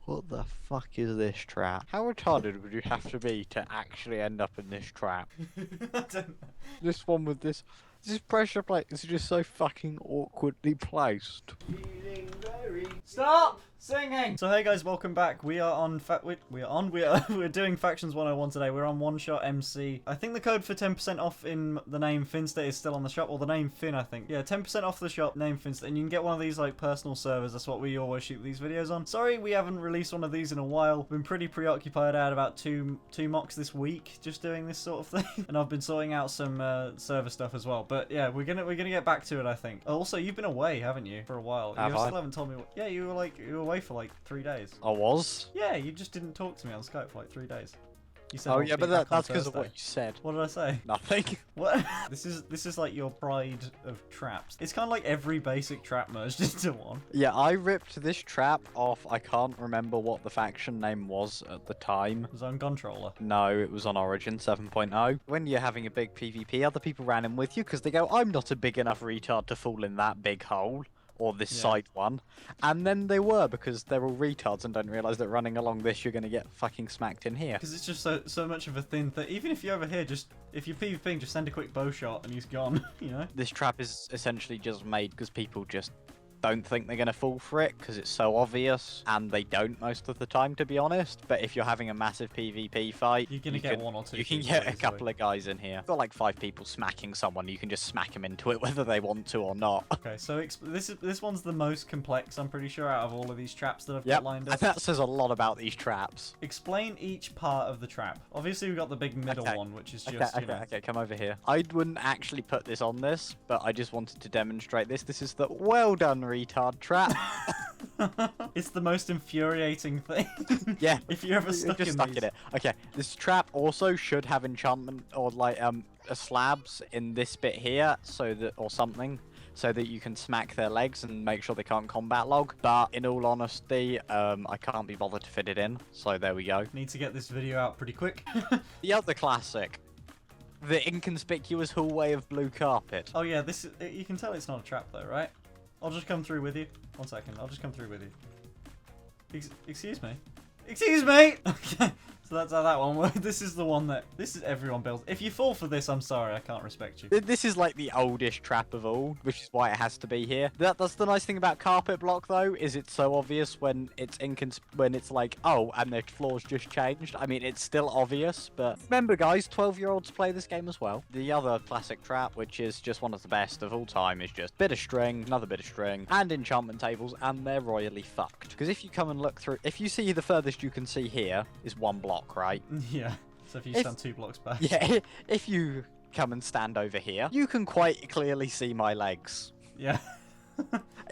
What the fuck is this trap? How retarded would you have to be to actually end up in this trap? I don't know. This one with this pressure plate is just so fucking awkwardly placed. Stop singing! So hey guys, welcome back. We are on we're doing Factions 101 today. We're on One Shot MC. I think the code for 10% off in the name Finsta is still on the shop, or the name Fin, I think. Yeah, 10% off the shop, name Finsta, and you can get one of these like personal servers. That's what we always shoot these videos on. Sorry we haven't released one of these in a while. Been pretty preoccupied. I had about two mocks this week just doing this sort of thing. And I've been sorting out some server stuff as well. But yeah, we're gonna get back to it, I think. Also, you've been away, haven't you, for a while? Have You I? still haven't told me what... Yeah, you were away for like 3 days. I was? Yeah, you just didn't talk to me on Skype for like 3 days. You said, Oh "I'll yeah, be but back on that's because of what Thursday." you said. What did I say? Nothing. What? This is like your pride of traps. It's kind of like every basic trap merged into one. Yeah, I ripped this trap off. I can't remember what the faction name was at the time. Zone controller. No, it was on Origin 7.0. When you're having a big PvP, other people ran in with you because they go, I'm not a big enough retard to fall in that big hole. Or this side one. And then they were, because they're all retards and don't realise that running along this, you're going to get fucking smacked in here. Because it's just so much of a thin thing. Even if you're over here, just if you're PvPing, just send a quick bow shot and he's gone, you know? This trap is essentially just made because people just don't think they're going to fall for it because it's so obvious, and they don't most of the time, to be honest. But if you're having a massive PvP fight, You're going to get one or two. You can get a couple of guys in here. Got like 5 people smacking someone, you can just smack them into it whether they want to or not. Okay, so this one's the most complex, I'm pretty sure, out of all of these traps that I've Yep, got lined and up. that says a lot about these traps. Explain each part of the trap. Obviously, we've got the big middle Okay. one, which is just, Okay, come over here. I wouldn't actually put this on this, but I just wanted to demonstrate this. This is the well done retard trap. It's the most infuriating thing. Yeah. If you're ever stuck Just in stuck these. in it. Okay, this trap also should have enchantment or like slabs in this bit here, so that or something, so that you can smack their legs and make sure they can't combat log. But in all honesty, I can't be bothered to fit it in. So there we go. Need to get this video out pretty quick. The other classic, the inconspicuous hallway of blue carpet. Oh yeah, this is, you can tell it's not a trap though, right? I'll just come through with you. 1 second, I'll just come through with you. Excuse me? Excuse me! Okay, so that's how that one works. This is the one that... This is everyone builds. If you fall for this, I'm sorry, I can't respect you. This is like the oldest trap of all, which is why it has to be here. That's the nice thing about carpet block, though, is it's so obvious when it's when it's like, oh, and the floor's just changed. I mean, it's still obvious, but remember, guys, 12-year-olds play this game as well. The other classic trap, which is just one of the best of all time, is just bit of string, another bit of string, and enchantment tables, and they're royally fucked. Because if you come and look through, if you see the furthest you can see here is 1 block, right? Yeah, so if you stand 2 blocks back. Yeah, if you come and stand over here, you can quite clearly see my legs. Yeah.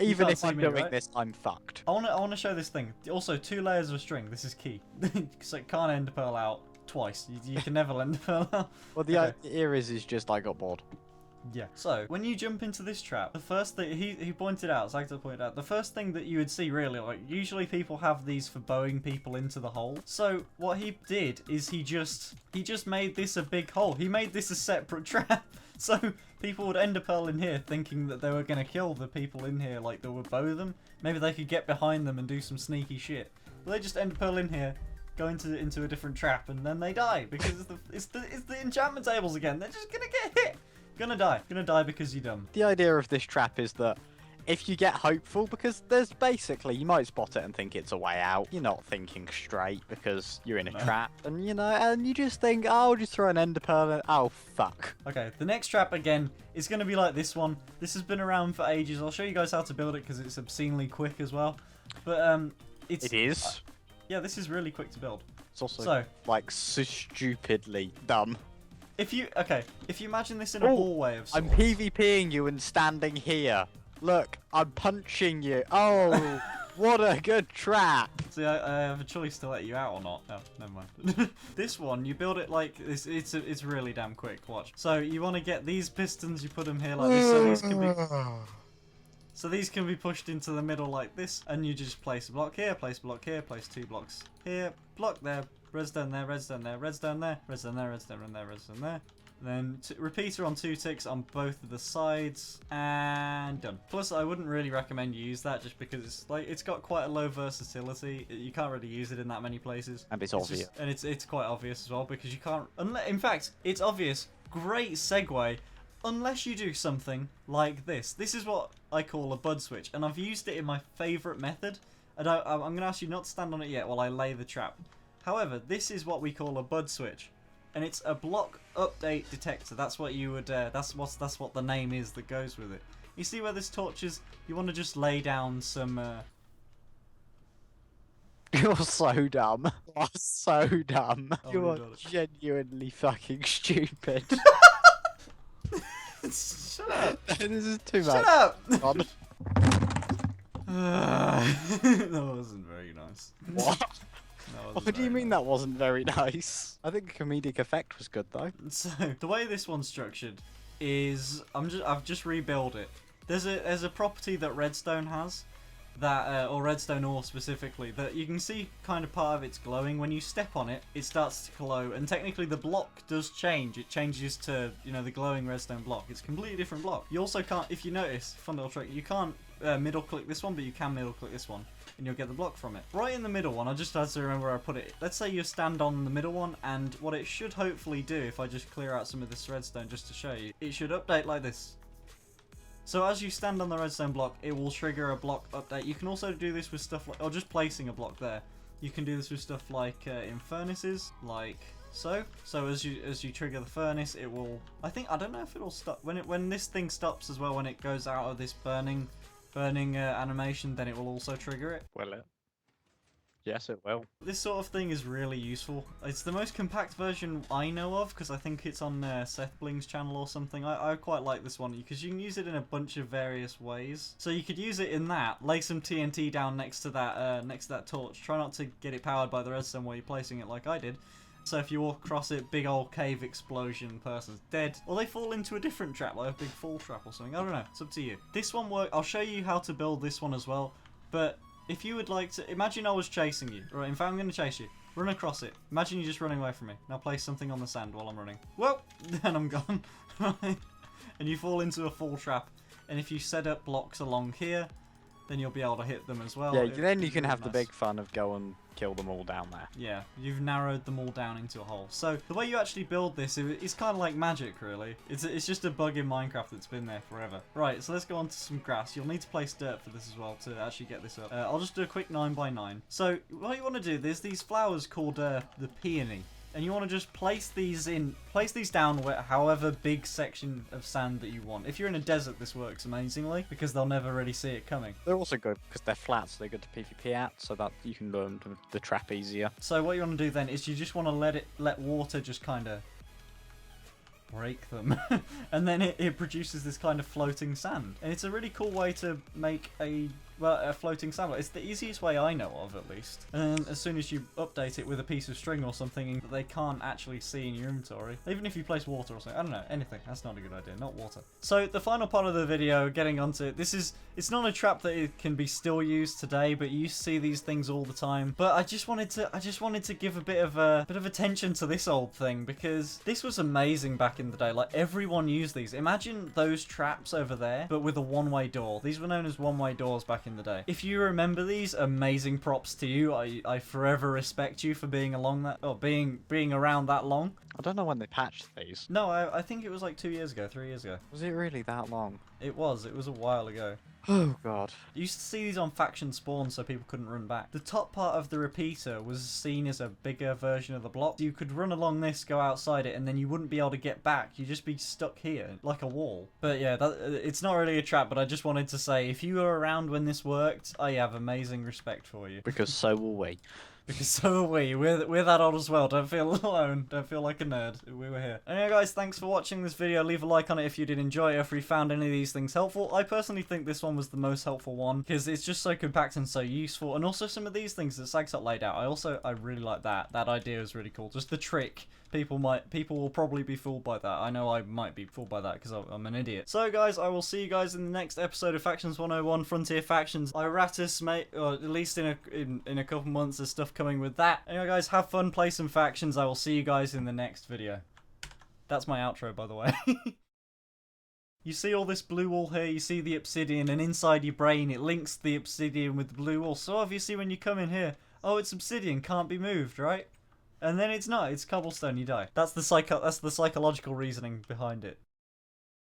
Even can't if see I'm me, doing right? this, I'm fucked. I wanna show this thing. Also, 2 layers of string. This is key. So it can't end pearl out twice. You can never end pearl out. Well, the Okay. idea is just I got bored. Yeah. So when you jump into this trap, the first thing he pointed out, Zagta pointed out, the first thing that you would see really, like usually people have these for bowing people into the hole. So what he did is he just made this a big hole. He made this a separate trap. So people would ender pearl in here thinking that they were gonna kill the people in here, like they would bow them. Maybe they could get behind them and do some sneaky shit. But they just ender pearl in here, go into a different trap, and then they die because it's the enchantment tables again. They're just gonna get hit. Gonna die because you're dumb. The idea of this trap is that if you get hopeful, because there's basically, you might spot it and think it's a way out. You're not thinking straight because you're in a trap, and you know, and you just think, oh, I'll just throw an ender pearl and, oh, fuck. Okay, the next trap again is gonna be like this one. This has been around for ages. I'll show you guys how to build it because it's obscenely quick as well. But It is. Yeah, this is really quick to build. It's also So like so stupidly dumb. if you imagine this in a Oh, hallway of I'm sorts. PvPing you and standing here. Look, I'm punching you. Oh, what a good trap. See, I have a choice to let you out or not. Oh, never mind. This one, you build it like this. It's really damn quick. Watch. So you want to get these pistons. You put them here like this. So these can be pushed into the middle like this, and you just place a block here, place a block here, place 2 blocks here, block there, redstone there, redstone there, redstone there, redstone there, redstone there, redstone there. Then repeater on 2 ticks on both of the sides, and done. Plus, I wouldn't really recommend you use that just because it's got quite a low versatility. You can't really use it in that many places. And it's obvious. And it's quite obvious as well because you can't. In fact, it's obvious. Great segue. Unless you do something like this. This is what I call a bud switch, and I've used it in my favourite method. And I'm going to ask you not to stand on it yet while I lay the trap. However, this is what we call a bud switch, and it's a block update detector. That's what you would. That's what the name is that goes with it. You see where this torch is? You want to just lay down some. You're so dumb. You're so dumb. Oh, You are God. genuinely fucking stupid. Shut up! This is too much. Shut up! God. That wasn't very nice. What? That wasn't What do you very mean nice. that wasn't very nice? I think the comedic effect was good though. So the way this one's structured is I've just rebuilt it. There's a property that redstone has that or redstone ore specifically that you can see kind of part of it's glowing. When you step on it, it starts to glow, and technically the block does change. It changes to, you know, the glowing redstone block. It's a completely different block. You also can't, if you notice, fun little trick, you can't middle click this one, but you can middle click this one and you'll get the block from it. Right in the middle one, I just had to remember where I put it. Let's say you stand on the middle one, and what it should hopefully do, if I just clear out some of this redstone just to show you, it should update like this. So as you stand on the redstone block, it will trigger a block update. You can also do this with stuff like, or just placing a block there. You can do this with stuff like in furnaces, like so. So as you trigger the furnace, it will. I don't know if it'll stop when this thing stops as well. When it goes out of this burning animation, then it will also trigger it. Will it? Yes, it will. This sort of thing is really useful. It's the most compact version I know of because I think it's on Seth Bling's channel or something. I quite like this one because you can use it in a bunch of various ways. So you could use it in that, lay some TNT down next to that torch. Try not to get it powered by the redstone while you're placing it like I did. So if you walk across it, big old cave explosion, person's dead. Or they fall into a different trap, like a big fall trap or something. I don't know, it's up to you. This one I'll show you how to build this one as well, but if you would like to, imagine I was chasing you. Right, in fact, I'm going to chase you. Run across it. Imagine you're just running away from me. Now place something on the sand while I'm running. Well, then I'm gone. And you fall into a fall trap. And if you set up blocks along here, then you'll be able to hit them as well. Yeah, then you can really have the nice. big fun of go and kill them all down there. Yeah, you've narrowed them all down into a hole. So the way you actually build this, it's kind of like magic, really. It's just a bug in Minecraft that's been there forever. Right, so let's go on to some grass. You'll need to place dirt for this as well to actually get this up. I'll just do a quick 9x9. So what you want to do, there's these flowers called the peony. And you want to just place these down however big section of sand that you want. If you're in a desert, this works amazingly because they'll never really see it coming. They're also good because they're flat, so they're good to PvP at, so that you can learn the trap easier. So what you want to do then is you just want to let water just kind of break them, and then it produces this kind of floating sand. And it's a really cool way to make a floating sand. It's the easiest way I know of, at least. And as soon as you update it with a piece of string or something that they can't actually see in your inventory, even if you place water or something, I don't know, anything. That's not a good idea, not water. So the final part of the video, getting onto it, it's not a trap that it can be still used today, but you see these things all the time. But I just wanted to give a bit of attention to this old thing because this was amazing back in the day. Like everyone used these. Imagine those traps over there, but with a one-way door. These were known as one-way doors back in the day. If you remember these, amazing props to you. I forever respect you for being along that, or being around that long. I don't know when they patched these. No, I think it was like 2 years ago, 3 years ago. Was it really that long? It was a while ago. Oh god. You used to see these on faction spawns so people couldn't run back. The top part of the repeater was seen as a bigger version of the block. You could run along this, go outside it, and then you wouldn't be able to get back. You'd just be stuck here, like a wall. But yeah, it's not really a trap, but I just wanted to say, if you were around when this worked, I have amazing respect for you. Because so will we. Because so are we. We're that old as well. Don't feel alone. Don't feel like a nerd. We were here. Anyway, guys, thanks for watching this video. Leave a like on it if you did enjoy it, if you found any of these things helpful. I personally think this one was the most helpful one because it's just so compact and so useful. And also some of these things that Sagsot laid out. I really like that. That idea is really cool. Just the trick. People will probably be fooled by that. I know I might be fooled by that because I'm an idiot. So guys, I will see you guys in the next episode of Factions 101 Frontier Factions. Iratus, mate, or at least in a couple months there's stuff coming with that. Anyway guys, have fun, play some factions. I will see you guys in the next video. That's my outro, by the way. You see all this blue wall here, you see the obsidian, and inside your brain it links the obsidian with the blue wall. So obviously when you come in here, oh, it's obsidian, can't be moved, right? And then it's not, it's cobblestone, you die. That's the psychological reasoning behind it.